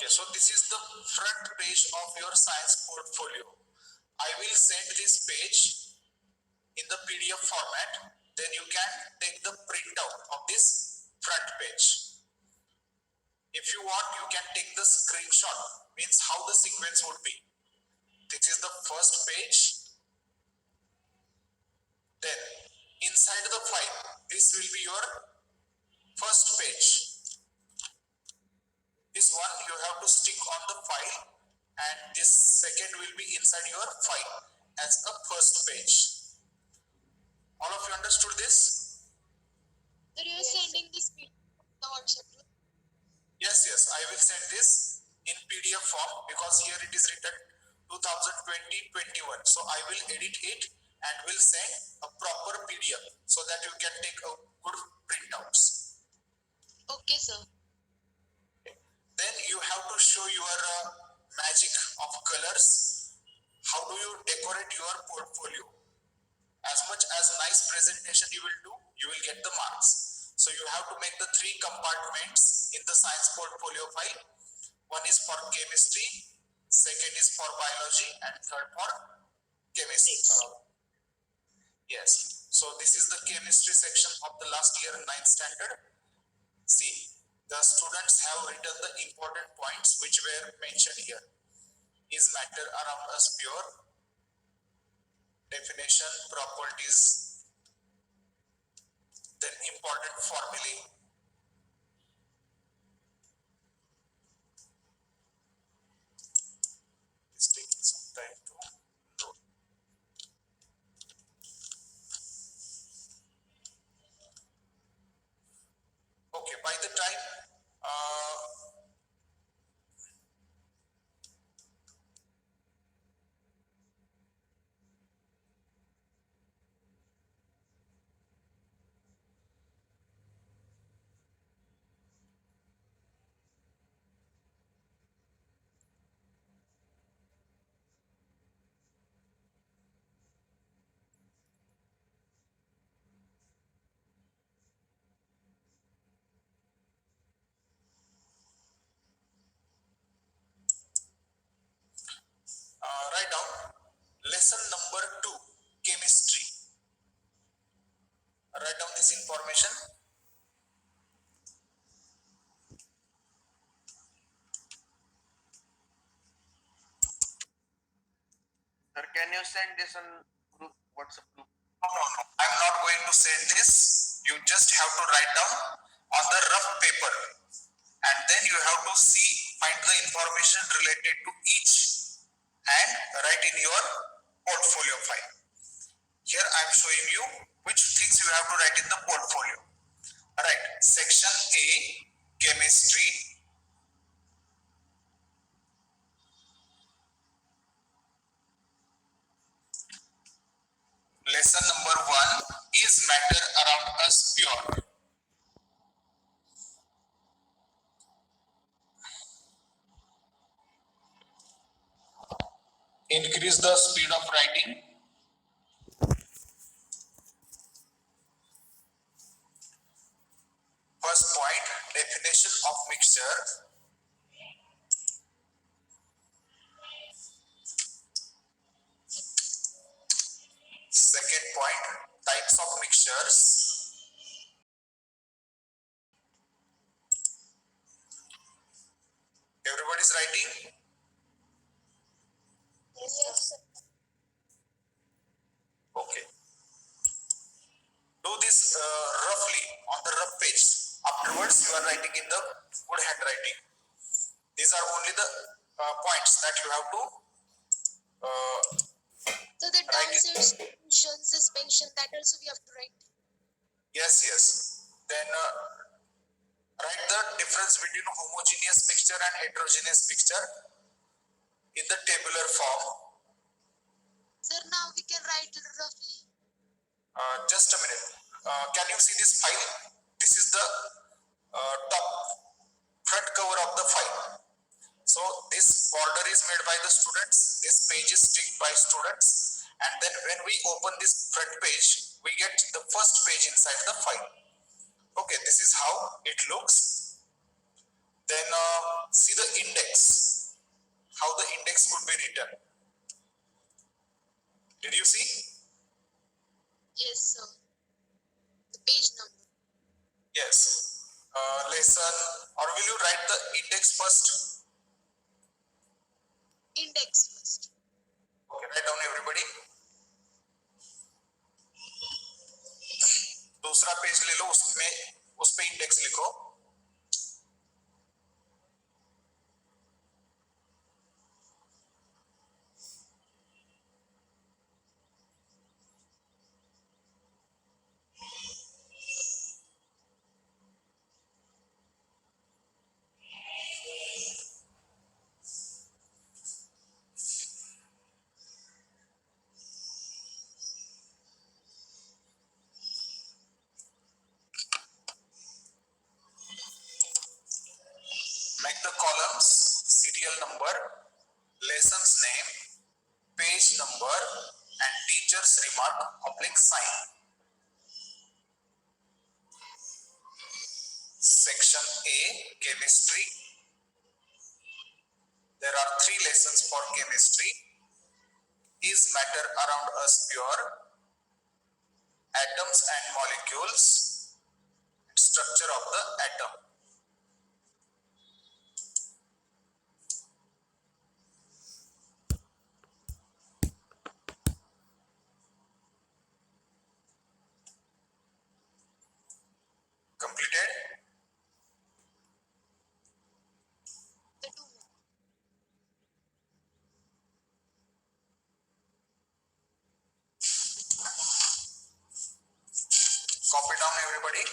so this is the front page of your science portfolio. I will send this page in the PDF format. Then you can take the printout of this front page. If you want, you can take the screenshot, means how the sequence would be. This is the first page. Then inside the file, this will be your first page. This one you have to stick on the file, and this second will be inside your file as a first page. All of you understood this? Sir, you are sending this video to the WhatsApp group? Yes, I will send this in PDF form, because here it is written 2020-21. So I will edit it and will send a proper PDF so that you can take a good printouts. Okay, sir. Then you have to show your magic of colors. How do you decorate your portfolio? As much as nice presentation you will do, you will get the marks. So you have to make the 3 compartments in the science portfolio file. One is for chemistry, second is for biology, and third for chemistry. Yes. So this is the chemistry section of the last year 9th standard. See, the students have written the important points which were mentioned here. Is matter around us pure? Definition, properties, then important formulae. It's taking some time to load. Okay, by the time write down lesson number 2, chemistry. Write down this information. Sir, can you send this on group, WhatsApp group? No. I'm not going to send this. You just have to write down on the rough paper, and then you have to find the information related to each and write in your portfolio file. Here I'm showing you which things you have to write in the portfolio. Alright, section A, chemistry. Lesson number 1, is matter around us pure? Increase the speed of writing. First point, definition of mixture. Second point, types of mixtures. Everybody's writing? Yes, sir. Okay. Do this roughly on the rough page. Afterwards, you are writing in the good handwriting. These are only the points that you have to So the downside suspension, that also we have to write. Yes. Then write the difference between homogeneous mixture and heterogeneous mixture in the tabular form. Sir, now we can write it roughly. Just a minute. Can you see this file? This is the top front cover of the file. So this border is made by the students. This page is ticked by students. And then when we open this front page, we get the first page inside the file. Okay, this is how it looks. Then see the index, how the index could be written. Did you see? Yes, sir. The page number. Yes. Lesson, or will you write the index first? Index first. Okay, write down everybody. दूसरा page ले लो, उसमें उस पे index लिखो. Make the columns serial number, lessons name, page number, and teacher's remark oblique sign. Section A, chemistry. There are 3 lessons for chemistry. Is matter around us pure? Atoms and molecules. Structure of the atom. Completed? The 2 more. Copy down everybody.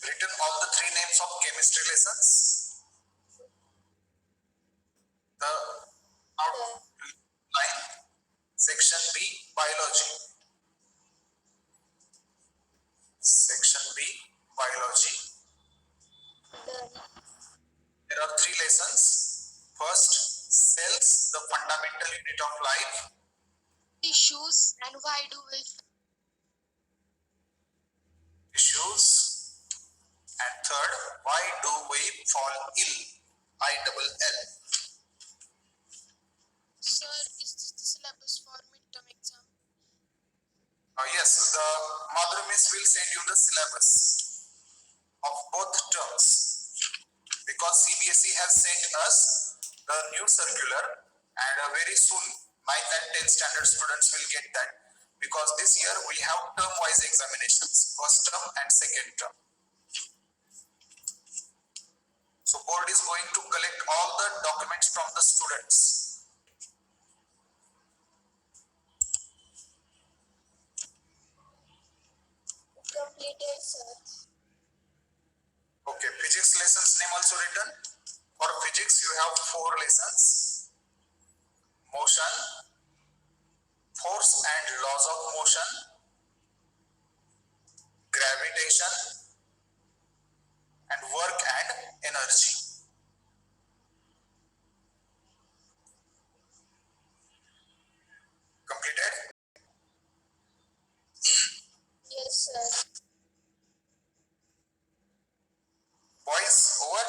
Written all the 3 names of chemistry lessons. The outline. Section B, biology. Section B, biology. Done. There are 3 lessons. First, cells, the fundamental unit of life. Tissues and why do we Tissues. And third, why do we fall ill? ILL. Sir, is this the syllabus for midterm exam? Yes, the Madhuri Miss will send you the syllabus of both terms, because CBSE has sent us the new circular, and very soon 9th and 10th standard students will get that, because this year we have term wise examinations, first term and second term. So board is going to collect all the documents from the students. Completed, sir. Okay, physics lessons name also written. For physics you have 4 lessons. Motion, force and laws of motion, gravitation, and work and energy. Completed? Yes, sir. Boys, over?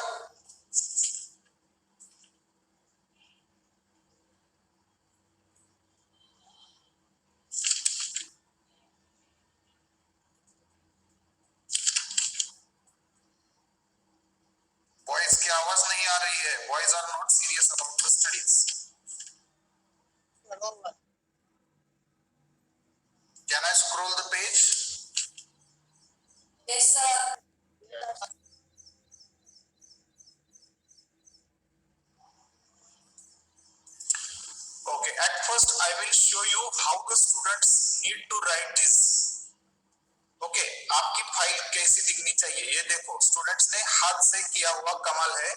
boys are not serious about the studies. Can I scroll the page? Yes, sir. Okay, at first I will show you how the students need to write this. Okay आपकी file कैसी दिखनी चाहिए ये देखो, students ने हाथ से किया हुआ कमाल है।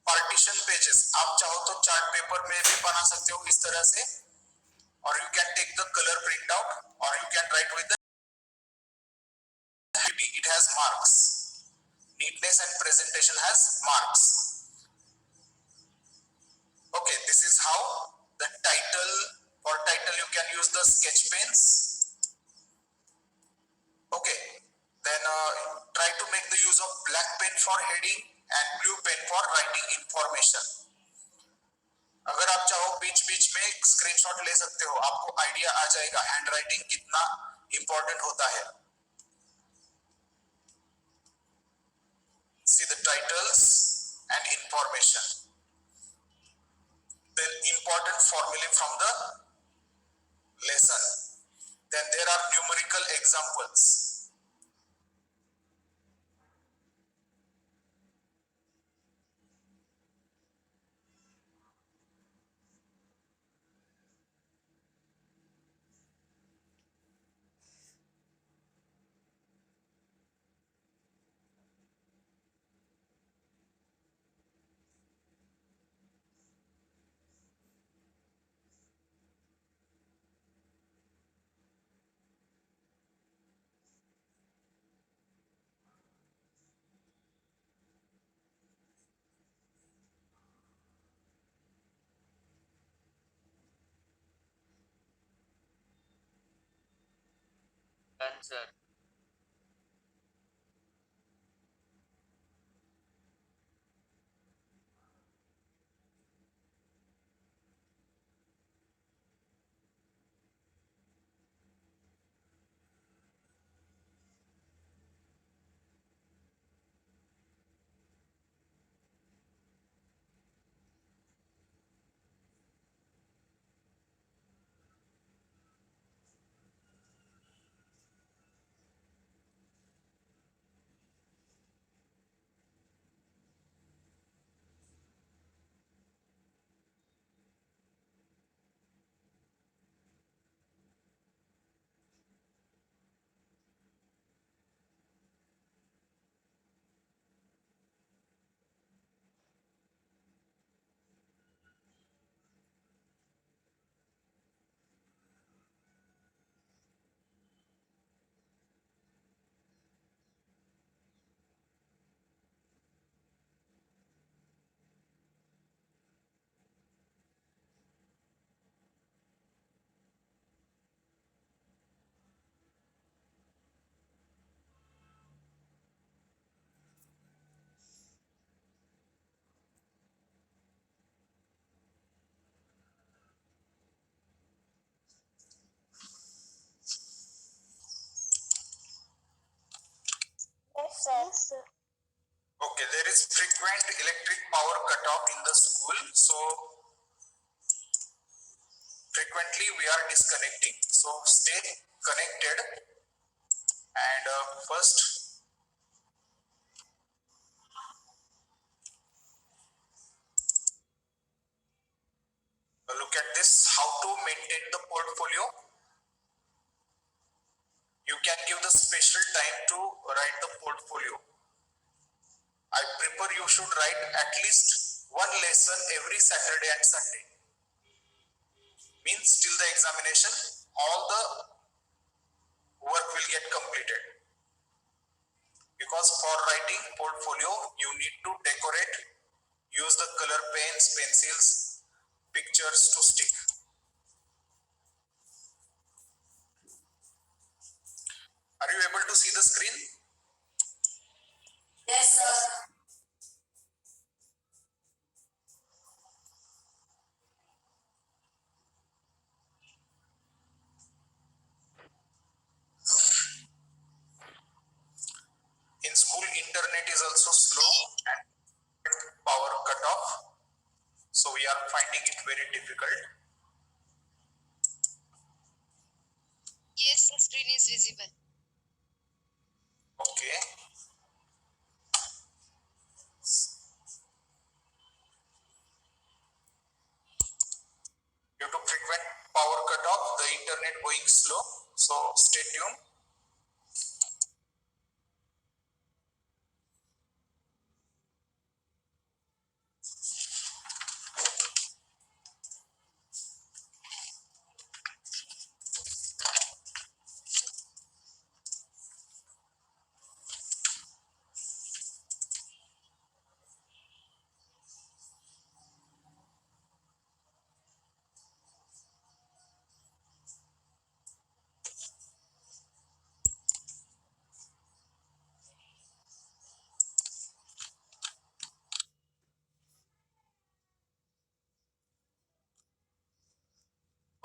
पार्टीशन पेजेस आप चाहो तो चार्ट पेपर में भी बना सकते हो इस तरह से, और you can take the colour print out, और you can write with the it has marks. Neatness and presentation has marks. Okay, this is how the title, for title you can use the sketch pens. Okay, then try to make the use of black pen for heading and blue pen for writing information. अगर आप चाहो बीच बीच में screenshot ले सकते हो, आपको idea आ जाएगा hand writing कितना इंपॉर्टेंट होता है। See the titles and information. Then important formulae from the lesson. Then there are numerical examples. Done, sir. Yes, sir. Okay, there is frequent electric power cutoff in the school, so frequently we are disconnecting. So stay connected, and first look at this, how to maintain the portfolio. You can give the special time to write the portfolio. I prefer you should write at least one lesson every Saturday and Sunday. Means till the examination, all the work will get completed. Because for writing portfolio, you need to decorate, use the color pens, pencils, pictures to stick. Are you able to see the screen? Yes, sir. In school, internet is also slow and power cut off. So we are finding it very difficult. Yes, the screen is visible. Okay. Due to frequent power cut off, the internet going slow. So stay tuned.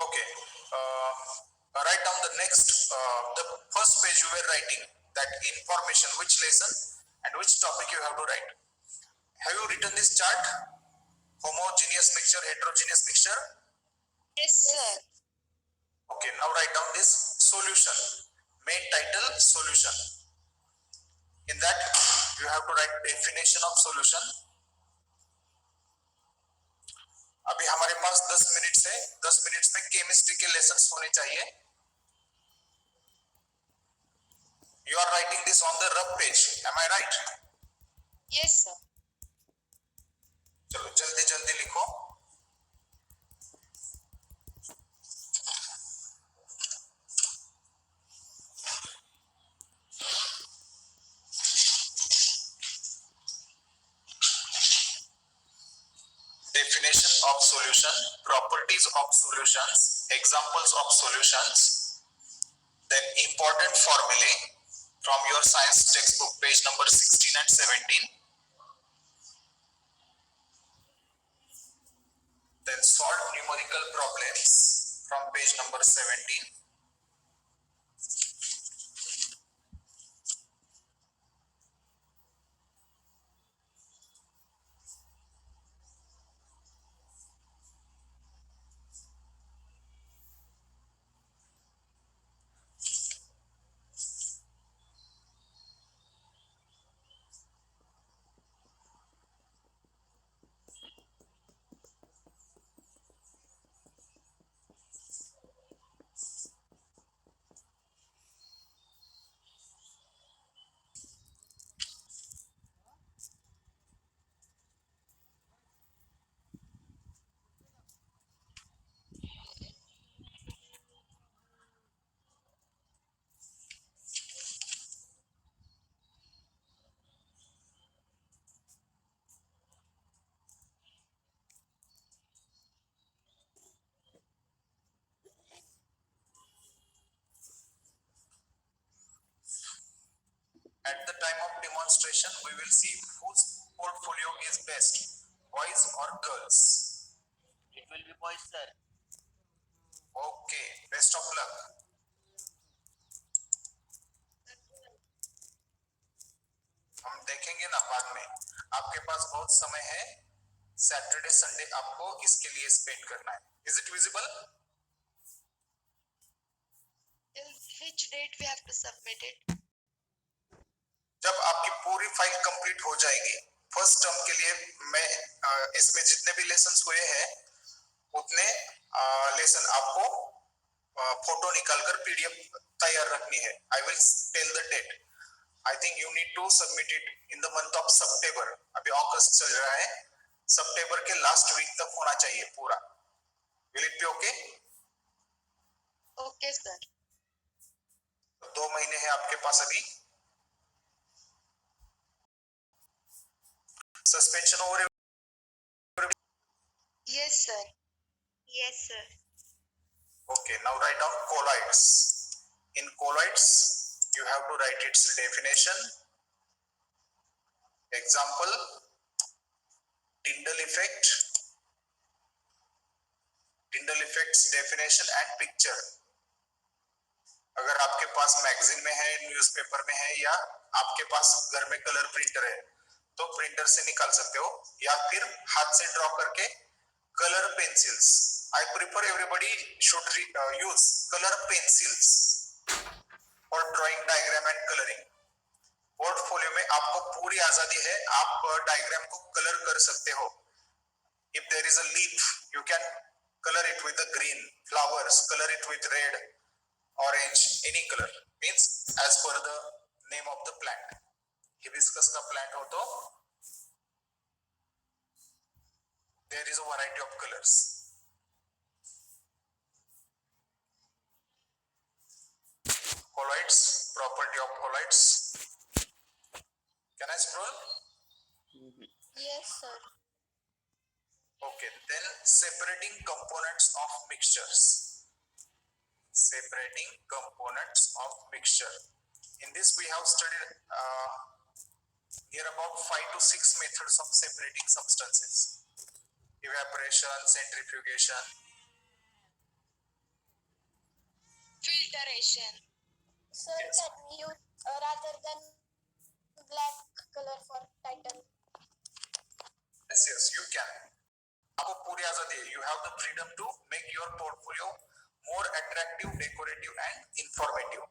Okay. Write down the next, the first page you were writing that information, which lesson and which topic you have to write. Have you written this chart? Homogeneous mixture, heterogeneous mixture. Yes, sir. Okay, now write down this solution. Main title, solution. In that, you have to write definition of solution. अभी हमारे पास 10 minute है, 10 minute में chemistry के lessons होने चाहिए. You are writing this on the rough page. Am I right? Yes, sir. चलो जल्दी जल्दी लिखो. Definition of solution, properties of solutions, examples of solutions, then important formulae from your science textbook, page number 16 and 17. Then solve numerical problems from page number 17. At the time of demonstration, we will see whose portfolio is best, boys or girls. It will be boys, sir. Okay, best of luck. हम देखेंगे ना बाद में. आपके पास बहुत समय है. Saturday Sunday आपको इसके लिए स्पेंड करना है. Is it visible? Till which date we have to submit it? जब आपकी पूरी फाइल कंप्लीट हो जाएगी, फर्स्ट टर्म के लिए मैं इसमें जितने भी लेसन्स हुए हैं उतने लेसन आपको फोटो निकालकर पीडीएफ तैयार रखनी है. I will tell the date. I think you need to submit it in the month of September. अभी अगस्त चल रहा है, सितंबर के लास्ट वीक तक होना चाहिए पूरा. Will it be okay? Okay, sir. 2 महीने हैं आपके पास अभी. Suspension over. Yes, sir. Yes, sir. Okay, now write down colloids. In colloids, you have to write its definition, example, Tyndall effect's definition and picture. अगर आपके पास magazine में है, newspaper में है, या आपके पास घर में कलर प्रिंटर है, तो प्रिंटर से निकाल सकते हो, या फिर हाथ से ड्रॉ करके color pencils. I prefer everybody should use color pencils for drawing diagram and coloring. Portfolio में आपको पूरी आजादी है, आप डायग्राम को कलर कर सकते हो. If there is a leaf, you can color it with the green. Flowers, color it with red, orange, any color. Means as per the name of the plant. Hibiscus का plant हो तो there is a variety of colors. Colloids, property of colloids. Can I scroll? Yes, sir. Okay, then separating components of mixtures. Separating components of mixture. In this we have studied near about 5 to 6 methods of separating substances. Evaporation, centrifugation. Filtration. Sir, Yes. can you rather than black color for title? Yes, you can. आपको पूरी आजादी है. You have the freedom to make your portfolio more attractive, decorative and informative.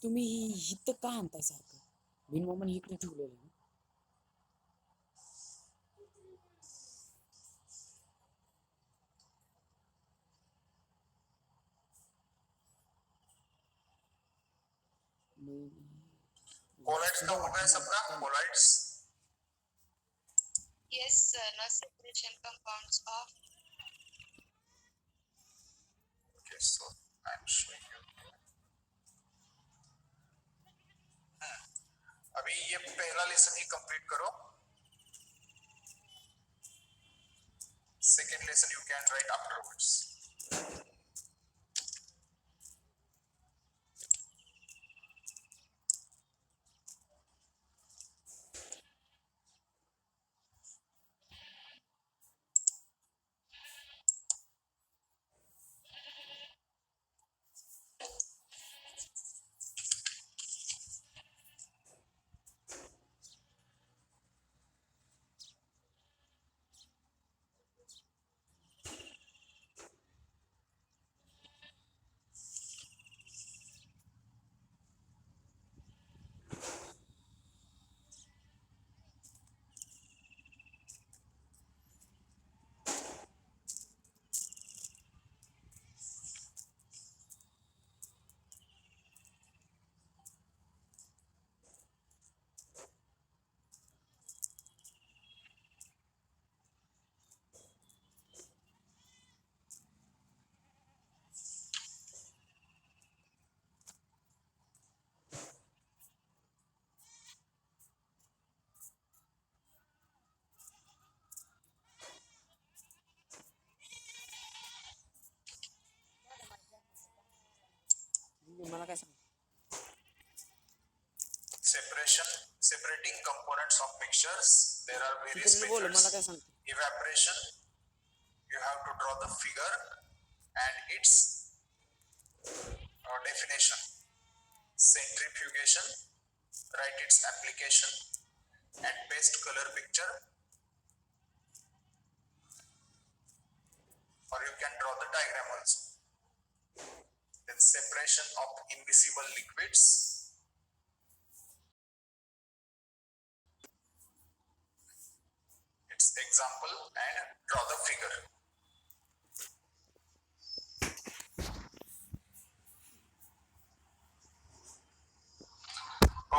तुम्ही इथं का आणताय सारखं बिनमोमन इकडे ठेवलेलं आहे. Colloids का हो गया सबका. Colloids. Yes, sir. No separation compounds of. Okay, so I'm showing you. अभी ये पहला लेसन ही कंप्लीट करो. Second lesson you can write afterwards. मला काय सांग Separating components of mixtures. There are various तिकडे बोल मला methods. काय सांगते. Evaporation. You have to draw the figure and its definition. Centrifugation. Write its application and paste color picture. Or you can draw the diagram also. Then separation of immiscible liquids. Its example and draw the figure.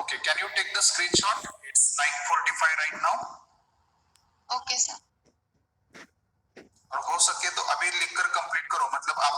Okay, can you take the screenshot? It's 9:45 right now. Okay, sir. और हो सके तो अभी लिखकर complete करो. मतलब आप